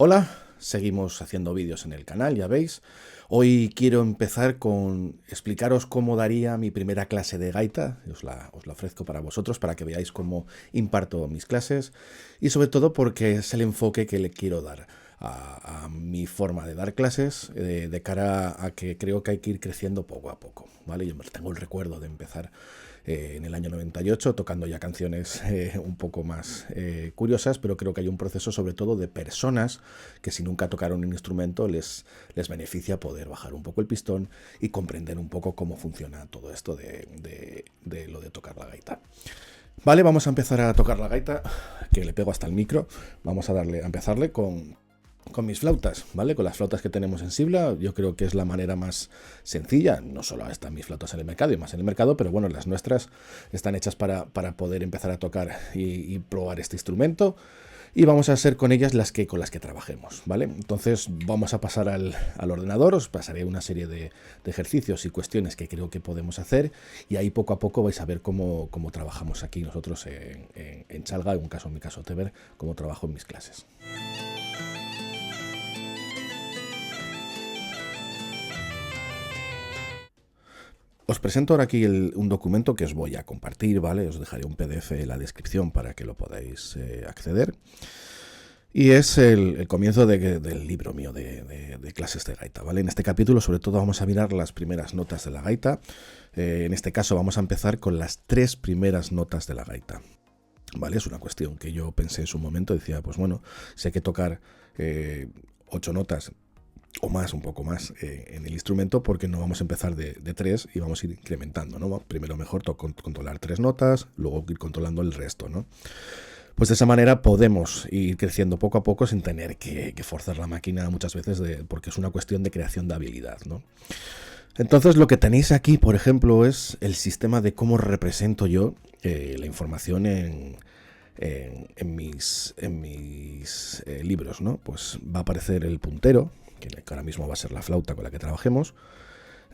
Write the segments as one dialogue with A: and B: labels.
A: Hola, seguimos haciendo vídeos en el canal, ya veis. Hoy quiero empezar con explicaros cómo daría mi primera clase de gaita. Os la ofrezco para vosotros, para que veáis cómo imparto mis clases y sobre todo porque es el enfoque que le quiero dar a mi forma de dar clases de cara a que creo que hay que ir creciendo poco a poco, ¿vale? Yo tengo el recuerdo de empezar en el año 98 tocando ya canciones un poco más curiosas, pero creo que hay un proceso sobre todo de personas que si nunca tocaron un instrumento les beneficia poder bajar un poco el pistón y comprender un poco cómo funciona todo esto de lo de tocar la gaita. Vale, vamos a empezar a tocar la gaita, que le pego hasta el micro. Vamos a empezarle con mis flautas, ¿vale? Con las flautas que tenemos en Sibla. Yo creo que es la manera más sencilla. No solo están mis flautas en el mercado y más en el mercado, pero bueno, las nuestras están hechas para poder empezar a tocar y probar este instrumento. Y vamos a hacer con ellas con las que trabajemos, ¿vale? Entonces vamos a pasar al ordenador, os pasaré una serie de ejercicios y cuestiones que creo que podemos hacer y ahí poco a poco vais a ver cómo trabajamos aquí nosotros en Chalga, en mi caso Teber, cómo trabajo en mis clases. Os presento ahora aquí un documento que os voy a compartir, ¿vale? Os dejaré un PDF en la descripción para que lo podáis acceder. Y es el comienzo del libro mío de clases de gaita, ¿vale? En este capítulo sobre todo vamos a mirar las primeras notas de la gaita. En este caso vamos a empezar con las 3 primeras notas de la gaita, ¿vale? Es una cuestión que yo pensé en su momento, decía, pues bueno, si hay que tocar 8 notas o más, un poco más en el instrumento, porque no vamos a empezar de 3 y vamos a ir incrementando, ¿no? Primero mejor controlar 3 notas, luego ir controlando el resto, ¿no? Pues de esa manera podemos ir creciendo poco a poco sin tener que forzar la máquina muchas veces, porque es una cuestión de creación de habilidad, ¿no? Entonces lo que tenéis aquí, por ejemplo, es el sistema de cómo represento yo la información en mis libros, ¿no? Pues va a aparecer el puntero, que ahora mismo va a ser la flauta con la que trabajemos,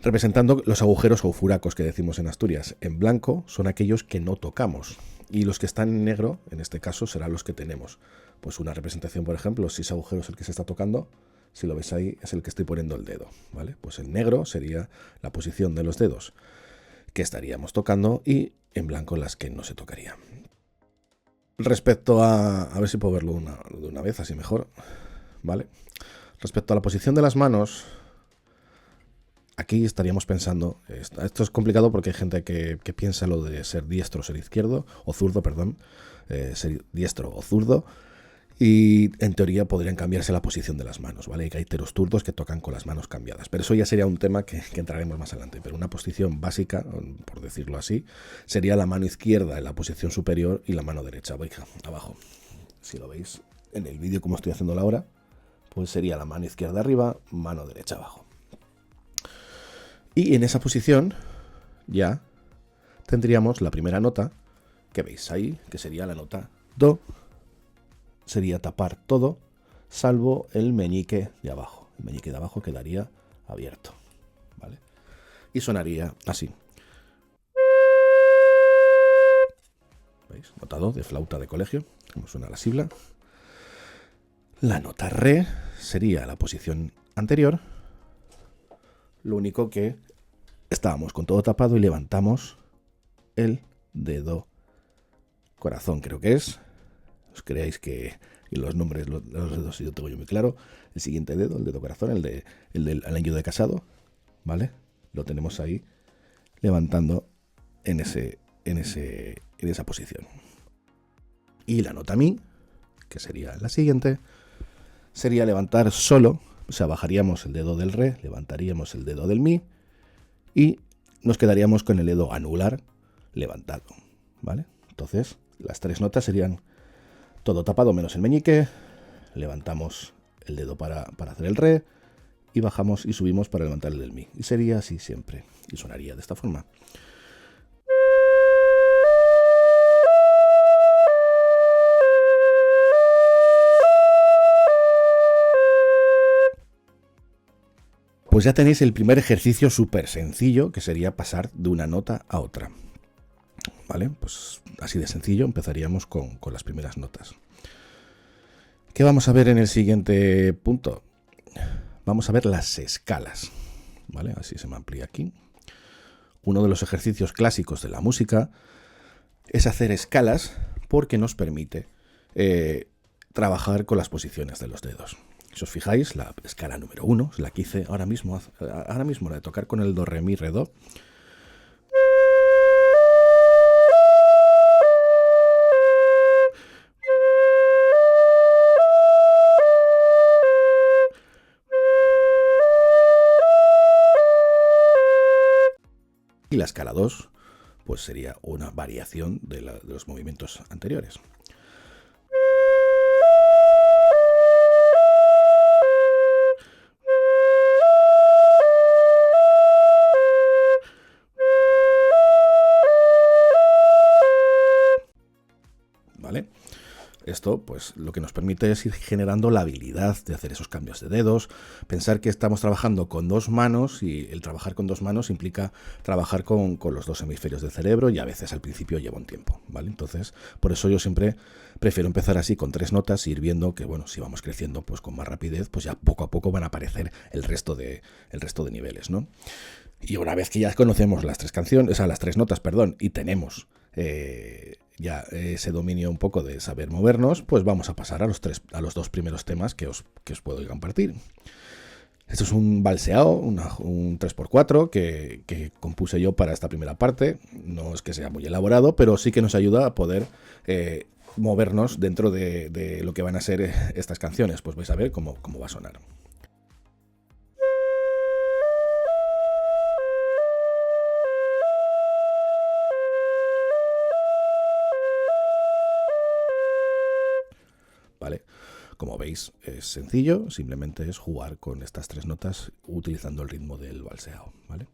A: representando los agujeros o furacos que decimos en Asturias. En blanco son aquellos que no tocamos y los que están en negro, en este caso, serán los que tenemos. Pues una representación, por ejemplo, si ese agujero es el que se está tocando, si lo ves ahí, es el que estoy poniendo el dedo, ¿vale? Pues el negro sería la posición de los dedos que estaríamos tocando y en blanco las que no se tocarían. Respecto a ver si puedo verlo de una vez, así mejor, ¿vale? Respecto a la posición de las manos, aquí estaríamos pensando, esto es complicado porque hay gente que piensa lo de ser diestro o ser izquierdo, o zurdo, perdón, ser diestro o zurdo, y en teoría podrían cambiarse la posición de las manos, ¿vale? Hay gaiteros zurdos que tocan con las manos cambiadas, pero eso ya sería un tema que entraremos más adelante, pero una posición básica, por decirlo así, sería la mano izquierda en la posición superior y la mano derecha abajo. Si lo veis en el vídeo como estoy haciendo ahora, pues sería la mano izquierda arriba, mano derecha abajo. Y en esa posición ya tendríamos la primera nota que veis ahí, que sería la nota Do. Sería tapar todo, salvo el meñique de abajo. El meñique de abajo quedaría abierto, ¿vale? Y sonaría así. ¿Veis? Nota Do de flauta de colegio, como suena la sibla. La nota Re sería la posición anterior. Lo único que estábamos con todo tapado y levantamos el dedo corazón, creo que es. Os creáis que los nombres, los dedos, yo tengo yo muy claro. El siguiente dedo, el dedo corazón, el del anillo de casado, ¿vale? Lo tenemos ahí levantando en esa posición. Y la nota Mi, que sería la siguiente, sería levantar solo, o sea, bajaríamos el dedo del Re, levantaríamos el dedo del Mi y nos quedaríamos con el dedo anular levantado, ¿vale? Entonces, las 3 notas serían todo tapado menos el meñique, levantamos el dedo para hacer el Re y bajamos y subimos para levantar el del Mi. Y sería así siempre, y sonaría de esta forma. Pues ya tenéis el primer ejercicio súper sencillo, que sería pasar de una nota a otra. ¿Vale? Pues así de sencillo empezaríamos con las primeras notas. ¿Qué vamos a ver en el siguiente punto? Vamos a ver las escalas, ¿vale? Así se me amplía aquí. Uno de los ejercicios clásicos de la música es hacer escalas porque nos permite trabajar con las posiciones de los dedos. Si os fijáis, la escala número 1 es la que hice ahora mismo, la de tocar con el do, re, mi, re, do. Y la escala 2, pues sería una variación de los movimientos anteriores. ¿Vale? Esto, pues, lo que nos permite es ir generando la habilidad de hacer esos cambios de dedos, pensar que estamos trabajando con dos manos y el trabajar con dos manos implica trabajar con los dos hemisferios del cerebro y a veces al principio lleva un tiempo, ¿vale? Entonces, por eso yo siempre prefiero empezar así con 3 notas e ir viendo que, bueno, si vamos creciendo pues con más rapidez, pues ya poco a poco van a aparecer el resto de niveles, ¿no? Y una vez que ya conocemos las 3 canciones, o sea, las 3 notas, perdón, y tenemos ya ese dominio un poco de saber movernos, pues vamos a pasar a los 2 primeros temas que os puedo compartir. Esto es un valseado, un 3x4 que compuse yo para esta primera parte. No es que sea muy elaborado, pero sí que nos ayuda a poder movernos dentro de lo que van a ser estas canciones. Pues vais a ver cómo va a sonar. ¿Vale? Como veis, es sencillo, simplemente es jugar con estas 3 notas utilizando el ritmo del valseado, ¿vale?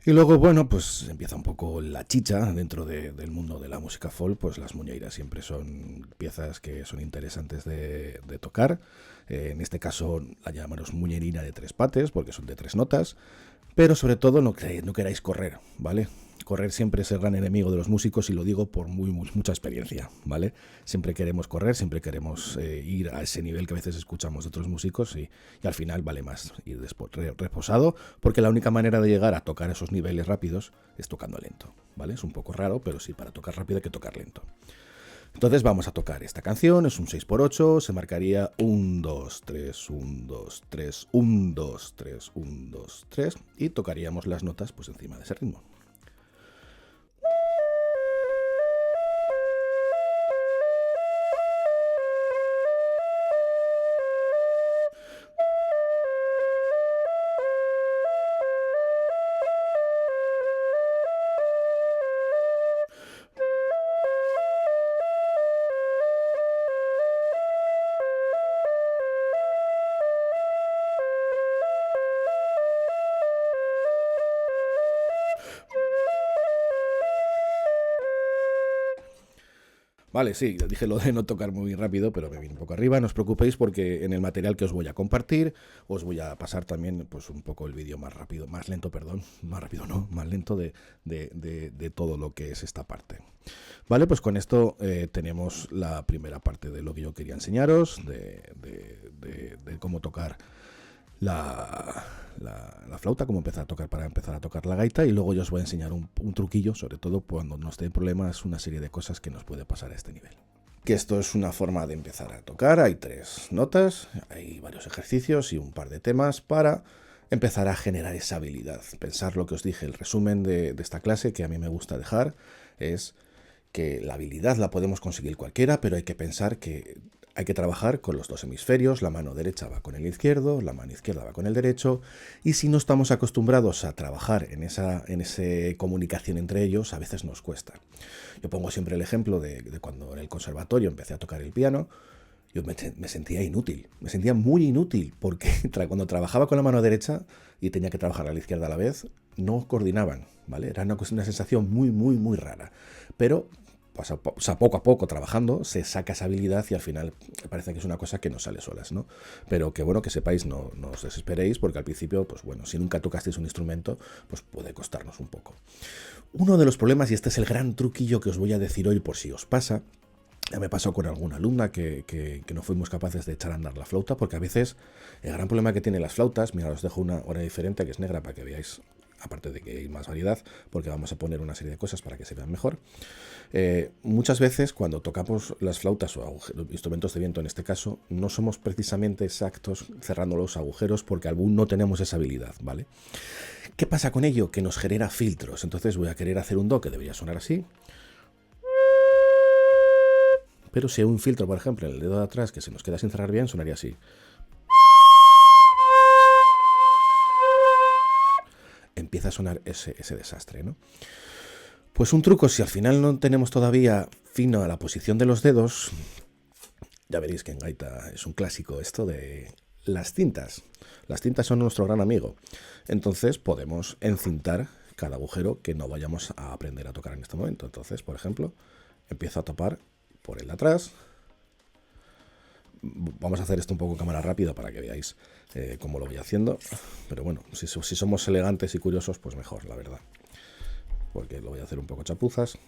A: Y luego, bueno, pues empieza un poco la chicha dentro del mundo de la música folk. Pues las muñeiras siempre son piezas que son interesantes de tocar. En este caso la llamamos muñeirina de 3 pates porque son de 3 notas. Pero sobre todo no queráis correr, ¿vale? Correr siempre es el gran enemigo de los músicos y lo digo por mucha experiencia, ¿vale? Siempre queremos correr, siempre queremos ir a ese nivel que a veces escuchamos de otros músicos y al final vale más ir reposado, porque la única manera de llegar a tocar esos niveles rápidos es tocando lento, ¿vale? Es un poco raro, pero sí, para tocar rápido hay que tocar lento. Entonces vamos a tocar esta canción, es un 6x8, se marcaría 1, 2, 3, 1, 2, 3, 1, 2, 3, 1, 2, 3 y tocaríamos las notas pues encima de ese ritmo. Vale, sí, dije lo de no tocar muy rápido, pero me vine un poco arriba. No os preocupéis porque en el material que os voy a compartir os voy a pasar también pues un poco el vídeo más lento de todo lo que es esta parte. Vale, pues con esto tenemos la primera parte de lo que yo quería enseñaros, de cómo tocar la flauta, cómo empezar a tocar para empezar a tocar la gaita, y luego yo os voy a enseñar un truquillo, sobre todo cuando nos den problemas, una serie de cosas que nos puede pasar a este nivel. Que esto es una forma de empezar a tocar, hay 3 notas, hay varios ejercicios y un par de temas para empezar a generar esa habilidad. Pensar lo que os dije, el resumen de esta clase que a mí me gusta dejar es que la habilidad la podemos conseguir cualquiera, pero hay que pensar que hay que trabajar con los 2 hemisferios, la mano derecha va con el izquierdo, la mano izquierda va con el derecho, y si no estamos acostumbrados a trabajar en esa comunicación entre ellos, a veces nos cuesta. Yo pongo siempre el ejemplo de cuando en el conservatorio empecé a tocar el piano. Yo me sentía inútil, me sentía muy inútil, porque cuando trabajaba con la mano derecha y tenía que trabajar a la izquierda a la vez, no coordinaban, ¿vale? Era una sensación muy rara, pero poco a poco trabajando se saca esa habilidad y al final parece que es una cosa que no sale solas, ¿no? Pero que bueno, que sepáis, no os desesperéis, porque al principio, pues bueno, si nunca tocasteis un instrumento, pues puede costarnos un poco. Uno de los problemas, y este es el gran truquillo que os voy a decir hoy por si os pasa, Ya me pasó con alguna alumna que no fuimos capaces de echar a andar la flauta, porque a veces el gran problema que tienen las flautas, mira, os dejo una hora diferente que es negra para que veáis, aparte de que hay más variedad, porque vamos a poner una serie de cosas para que se vean mejor. Muchas veces cuando tocamos las flautas o instrumentos de viento en este caso, no somos precisamente exactos cerrando los agujeros porque aún no tenemos esa habilidad, ¿vale? ¿Qué pasa con ello? Que nos genera filtros. Entonces voy a querer hacer un do que debería sonar así. Pero si hay un filtro, por ejemplo, en el dedo de atrás que se nos queda sin cerrar bien, sonaría así. Empieza a sonar ese desastre, ¿no? Pues un truco, si al final no tenemos todavía fino a la posición de los dedos, ya veréis que en gaita es un clásico esto de las cintas. Las cintas son nuestro gran amigo. Entonces podemos encintar cada agujero que no vayamos a aprender a tocar en este momento. Entonces, por ejemplo, empiezo a topar por el de atrás. Vamos a hacer esto un poco en cámara rápida para que veáis cómo lo voy haciendo. Pero bueno, si somos elegantes y curiosos, pues mejor, la verdad. Porque lo voy a hacer un poco chapuzas.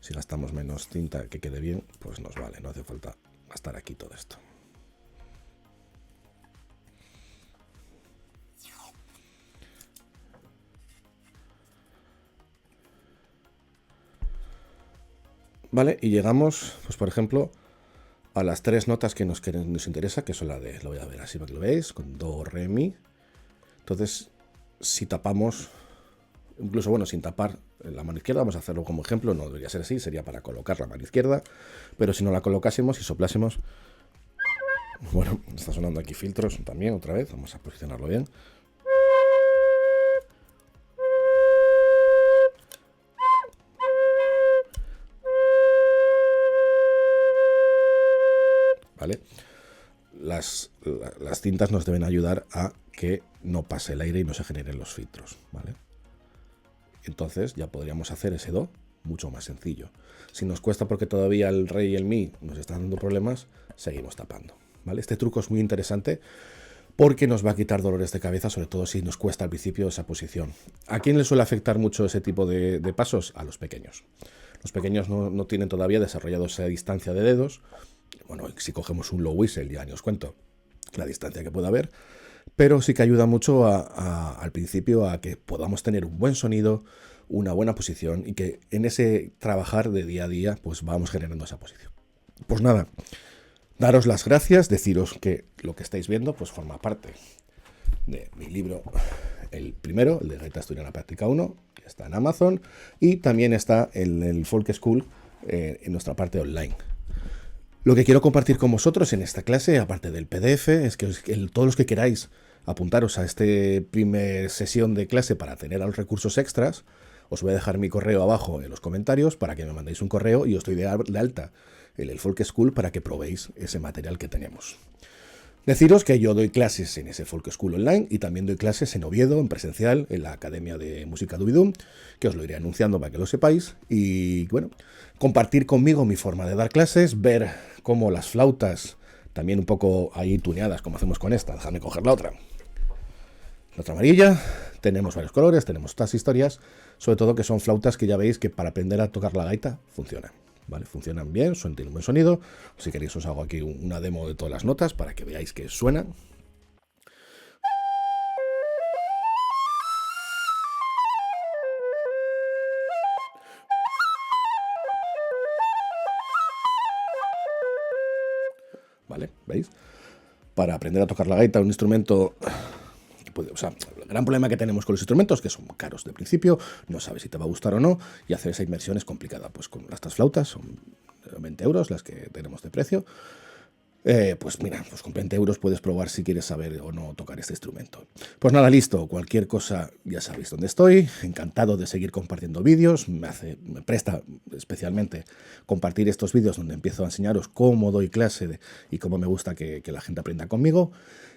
A: Si gastamos menos cinta que quede bien, pues nos vale, no hace falta gastar aquí todo esto. Vale, y llegamos, pues por ejemplo, a las tres notas que nos interesa, que son lo voy a ver así para que lo veáis, con do, re, mi. Entonces, si tapamos, incluso bueno, sin tapar la mano izquierda, vamos a hacerlo como ejemplo, no debería ser así, sería para colocar la mano izquierda, pero si no la colocásemos y soplásemos, bueno, está sonando aquí filtros también, otra vez, vamos a posicionarlo bien. ¿Vale? Las cintas nos deben ayudar a que no pase el aire y no se generen los filtros, ¿vale? Entonces ya podríamos hacer ese do mucho más sencillo. Si nos cuesta porque todavía el re y el mi nos están dando problemas, seguimos tapando, ¿vale? Este truco es muy interesante porque nos va a quitar dolores de cabeza, sobre todo si nos cuesta al principio esa posición. ¿A quién le suele afectar mucho ese tipo de pasos? A los pequeños. Los pequeños no tienen todavía desarrollado esa distancia de dedos. Bueno, si cogemos un low whistle, ya ni os cuento la distancia que pueda haber, pero sí que ayuda mucho al principio a que podamos tener un buen sonido, una buena posición y que en ese trabajar de día a día pues vamos generando esa posición. Pues nada, daros las gracias, deciros que lo que estáis viendo pues forma parte de mi libro, el primero, el de Gaita Asturiana Práctica 1, que está en Amazon, y también está el Folk School en nuestra parte online. Lo que quiero compartir con vosotros en esta clase, aparte del PDF, es que todos los que queráis apuntaros a esta primera sesión de clase para tener los recursos extras, os voy a dejar mi correo abajo en los comentarios para que me mandéis un correo y os doy de alta en el Folk School para que probéis ese material que tenemos. Deciros que yo doy clases en ese Folk School online y también doy clases en Oviedo, en presencial, en la Academia de Música Dubidum, que os lo iré anunciando para que lo sepáis. Y bueno, compartir conmigo mi forma de dar clases, ver cómo las flautas, también un poco ahí tuneadas, como hacemos con esta. Déjame coger la otra. La otra amarilla, tenemos varios colores, tenemos estas historias, sobre todo que son flautas que ya veis que para aprender a tocar la gaita funcionan. ¿Vale? Funcionan bien, tienen un buen sonido. Si queréis os hago aquí una demo de todas las notas para que veáis que suenan. ¿Vale? ¿Veis? Para aprender a tocar la gaita, un instrumento... O sea, el gran problema que tenemos con los instrumentos que son caros de principio, no sabes si te va a gustar o no, y hacer esa inversión es complicada. Pues con estas flautas son 20 euros las que tenemos de precio. Pues mira, pues con 20 euros puedes probar si quieres saber o no tocar este instrumento. Pues nada, listo, cualquier cosa ya sabéis dónde estoy, encantado de seguir compartiendo vídeos, me presta especialmente compartir estos vídeos donde empiezo a enseñaros cómo doy clase y cómo me gusta que la gente aprenda conmigo.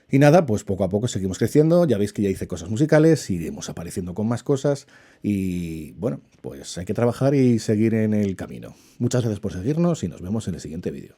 A: Y nada, pues poco a poco seguimos creciendo, ya veis que ya hice cosas musicales, iremos apareciendo con más cosas y bueno, pues hay que trabajar y seguir en el camino. Muchas gracias por seguirnos y nos vemos en el siguiente vídeo.